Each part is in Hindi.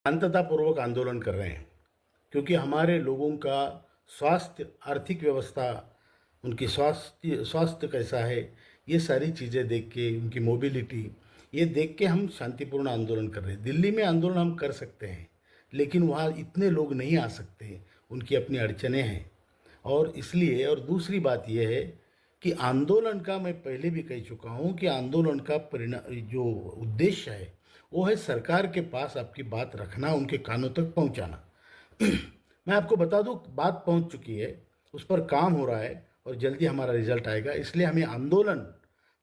शांततापूर्वक आंदोलन कर रहे हैं, क्योंकि हमारे लोगों का स्वास्थ्य, आर्थिक व्यवस्था, उनकी स्वास्थ्य स्वास्थ्य कैसा है, ये सारी चीज़ें देख के, उनकी मोबिलिटी, ये देख के हम शांतिपूर्ण आंदोलन कर रहे हैं। दिल्ली में आंदोलन हम कर सकते हैं, लेकिन वहाँ इतने लोग नहीं आ सकते, उनकी अपनी अड़चनें हैं। और इसलिए, और दूसरी बात यह है कि आंदोलन का, मैं पहले भी कह चुका हूँ कि आंदोलन का परिणाम, जो उद्देश्य है, वो है सरकार के पास आपकी बात रखना, उनके कानों तक पहुँचाना। मैं आपको बता दूं, बात पहुंच चुकी है, उस पर काम हो रहा है और जल्दी हमारा रिजल्ट आएगा। इसलिए हमें आंदोलन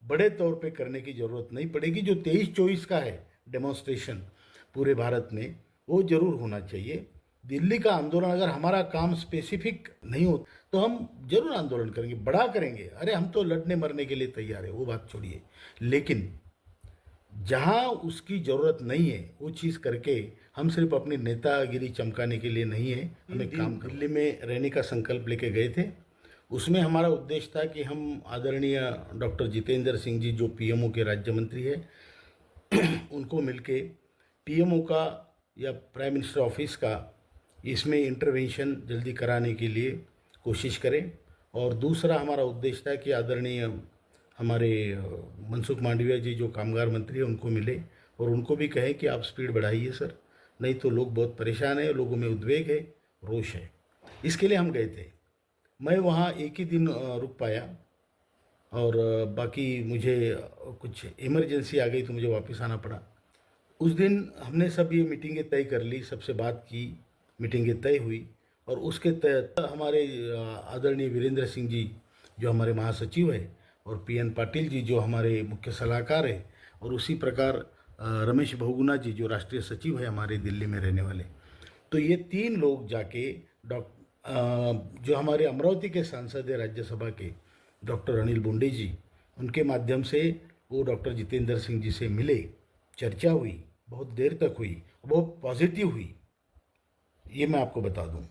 बड़े तौर पे करने की ज़रूरत नहीं पड़ेगी। जो 23-24 का है डेमोन्स्ट्रेशन पूरे भारत में, वो जरूर होना चाहिए। दिल्ली का आंदोलन, अगर हमारा काम स्पेसिफिक नहीं हो तो हम जरूर आंदोलन करेंगे, बड़ा करेंगे। अरे हम तो लड़ने मरने के लिए तैयार है, वो बात छोड़िए। लेकिन जहाँ उसकी ज़रूरत नहीं है वो चीज़ करके, हम सिर्फ अपनी नेतागिरी चमकाने के लिए नहीं है, हमें काम दिल्ली में रहने का संकल्प लेके गए थे। उसमें हमारा उद्देश्य था कि हम आदरणीय डॉक्टर जितेंद्र सिंह जी, जो पीएमओ के राज्य मंत्री है, उनको मिलके पीएमओ का या प्राइम मिनिस्टर ऑफिस का इसमें इंटरवेंशन जल्दी कराने के लिए कोशिश करें। और दूसरा हमारा उद्देश्य था कि आदरणीय हमारे मनसुख मांडविया जी, जो कामगार मंत्री हैं, उनको मिले और उनको भी कहें कि आप स्पीड बढ़ाइए सर, नहीं तो लोग बहुत परेशान हैं, लोगों में उद्वेग है, रोष है। इसके लिए हम गए थे। मैं वहाँ एक ही दिन रुक पाया और बाकी मुझे कुछ इमरजेंसी आ गई तो मुझे वापस आना पड़ा। उस दिन हमने सब ये मीटिंगें तय कर ली, सबसे बात की, मीटिंगें तय हुई और उसके तहत हमारे आदरणीय वीरेंद्र सिंह जी, जो हमारे महासचिव हैं, और पीएन पाटिल जी, जो हमारे मुख्य सलाहकार हैं, और उसी प्रकार रमेश बहुगुणा जी, जो राष्ट्रीय सचिव है हमारे दिल्ली में रहने वाले। तो ये 3 लोग जाके जो हमारे अमरावती के सांसद है राज्यसभा के डॉक्टर अनिल बोंडे जी, उनके माध्यम से वो डॉक्टर जितेंद्र सिंह जी से मिले, चर्चा हुई, बहुत देर तक हुई, बहुत पॉजिटिव हुई, ये मैं आपको बता दूं।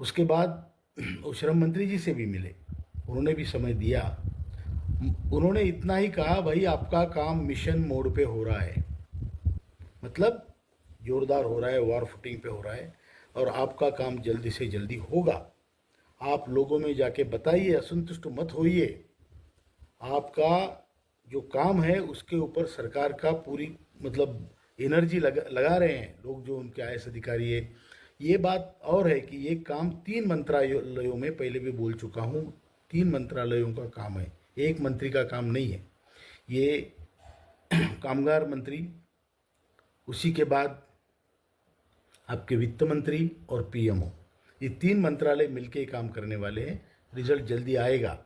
उसके बाद वो श्रम मंत्री जी से भी मिले, उन्होंने भी समय दिया। उन्होंने इतना ही कहा, भाई आपका काम मिशन मोड पे हो रहा है, मतलब जोरदार हो रहा है, वॉर फुटिंग पे हो रहा है, और आपका काम जल्दी से जल्दी होगा। आप लोगों में जाके बताइए, असंतुष्ट मत होइए। आपका जो काम है उसके ऊपर सरकार का पूरी, मतलब एनर्जी लगा रहे हैं लोग, जो उनके आईएएस अधिकारी है। ये बात और है कि ये काम 3 मंत्रालयों में, पहले भी बोल चुका हूँ, 3 मंत्रालयों का काम है, एक मंत्री का काम नहीं है। ये कामगार मंत्री, उसी के बाद आपके वित्त मंत्री और पीएमओ, ये 3 मंत्रालय मिलके काम करने वाले हैं। रिजल्ट जल्दी आएगा,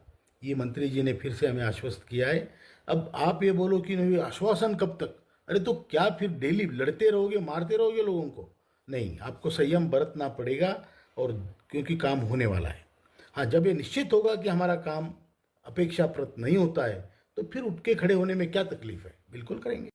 ये मंत्री जी ने फिर से हमें आश्वस्त किया है। अब आप ये बोलो कि नहीं, आश्वासन कब तक? अरे तो क्या फिर डेली लड़ते रहोगे, मारते रहोगे लोगों को? नहीं, आपको संयम बरतना पड़ेगा, और क्योंकि काम होने वाला है। हाँ, जब ये निश्चित होगा कि हमारा काम अपेक्षाप्रत नहीं होता है, तो फिर उठ के खड़े होने में क्या तकलीफ है, बिल्कुल करेंगे।